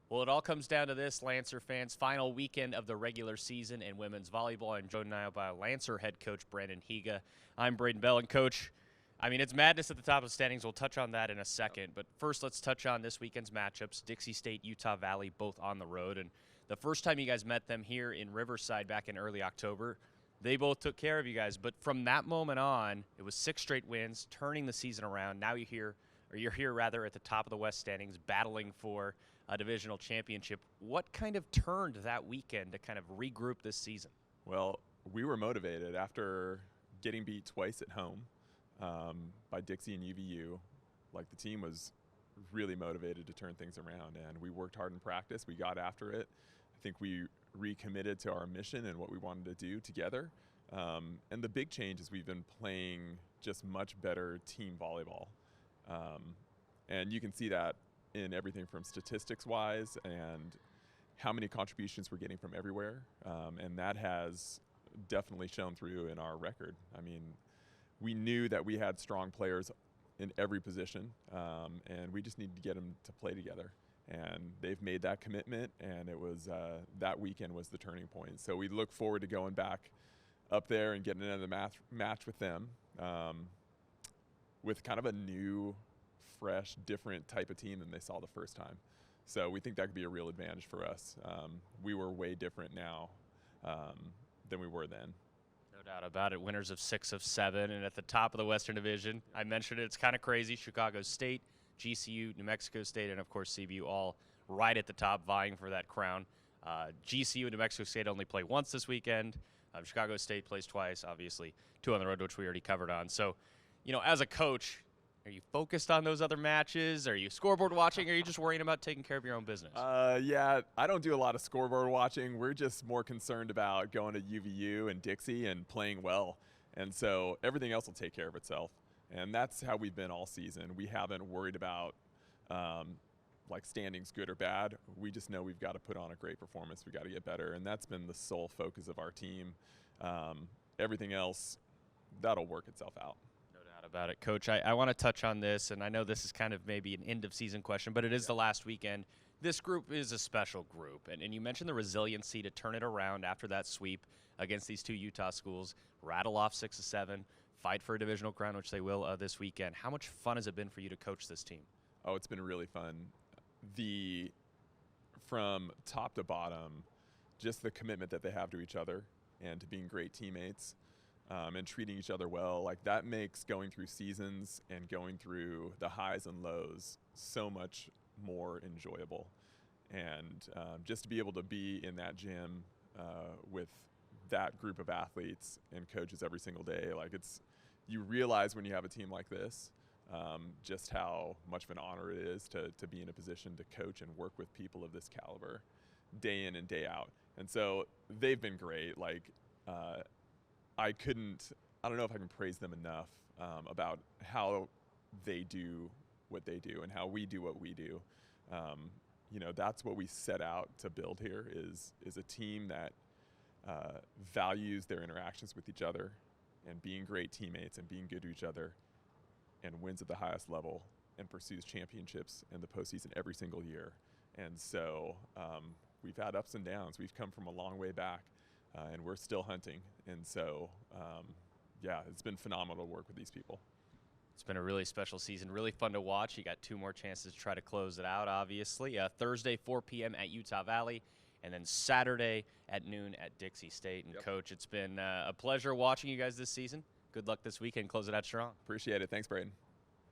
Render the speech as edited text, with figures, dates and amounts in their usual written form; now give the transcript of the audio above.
Well, it all comes down to this, Lancer fans. Final weekend of the regular season in women's volleyball. I'm joined now by Lancer head coach Branden Higa. I'm Braden Bell, and Coach, I mean, it's madness at the top of the standings. We'll touch on that in a second. But first, let's touch on this weekend's matchups. Dixie State, Utah Valley, both on the road. And the first time you guys met them here in Riverside back in early October, they both took care of you guys. But from that moment on, it was 6 straight wins, turning the season around. Now you're here rather at the top of the West standings, battling for a divisional championship. What kind of turned that weekend to kind of regroup this season? Well, we were motivated after getting beat twice at home by Dixie and UVU. Like, the team was really motivated to turn things around, and we worked hard in practice. We got after it. I think we recommitted to our mission and what we wanted to do together. And the big change is we've been playing just much better team volleyball. And you can see that in everything from statistics-wise and how many contributions we're getting from everywhere. And that has definitely shown through in our record. I mean, we knew that we had strong players in every position, and we just needed to get them to play together. And they've made that commitment, and it was that weekend was the turning point. So we look forward to going back up there and getting another match with them with kind of a new, fresh, different type of team than they saw the first time. So we think that could be a real advantage for us. We were way different now than we were then. No doubt about it. Winners of 6 of 7, and at the top of the Western Division, I mentioned it, it's kind of crazy. Chicago State, GCU, New Mexico State, and of course CBU all right at the top vying for that crown. GCU and New Mexico State only play once this weekend. Chicago State plays twice, obviously, 2 on the road, which we already covered on. So, you know, as a coach, are you focused on those other matches? Are you scoreboard watching? Or are you just worrying about taking care of your own business? Yeah, I don't do a lot of scoreboard watching. We're just more concerned about going to UVU and Dixie and playing well. And so everything else will take care of itself. And that's how we've been all season. We haven't worried about like standings good or bad. We just know we've got to put on a great performance. We've got to get better. And that's been the sole focus of our team. Everything else, that'll work itself out. About it, Coach. I want to touch on this, and I know this is kind of maybe an end-of-season question, but it is the last weekend. This group is a special group, and you mentioned the resiliency to turn it around after that sweep against these 2 Utah schools, rattle off 6 of 7, fight for a divisional crown, which they will this weekend. How much fun has it been for you to coach this team? Oh, it's been really fun. From top to bottom, just the commitment that they have to each other and to being great teammates. And treating each other well, like that makes going through seasons and going through the highs and lows so much more enjoyable. And just to be able to be in that gym with that group of athletes and coaches every single day, like you realize when you have a team like this, just how much of an honor it is to be in a position to coach and work with people of this caliber day in and day out. And so they've been great. Like, I don't know if I can praise them enough about how they do what they do and how we do what we do. You know, that's what we set out to build here is a team that values their interactions with each other and being great teammates and being good to each other and wins at the highest level and pursues championships in the postseason every single year. And so we've had ups and downs. We've come from a long way back. And we're still hunting. And so, yeah, it's been phenomenal to work with these people. It's been a really special season, really fun to watch. You got 2 more chances to try to close it out, obviously. Thursday, 4 p.m. at Utah Valley, and then Saturday at noon at Dixie State. And, Coach, it's been a pleasure watching you guys this season. Good luck this weekend. Close it out strong. Appreciate it. Thanks, Braden.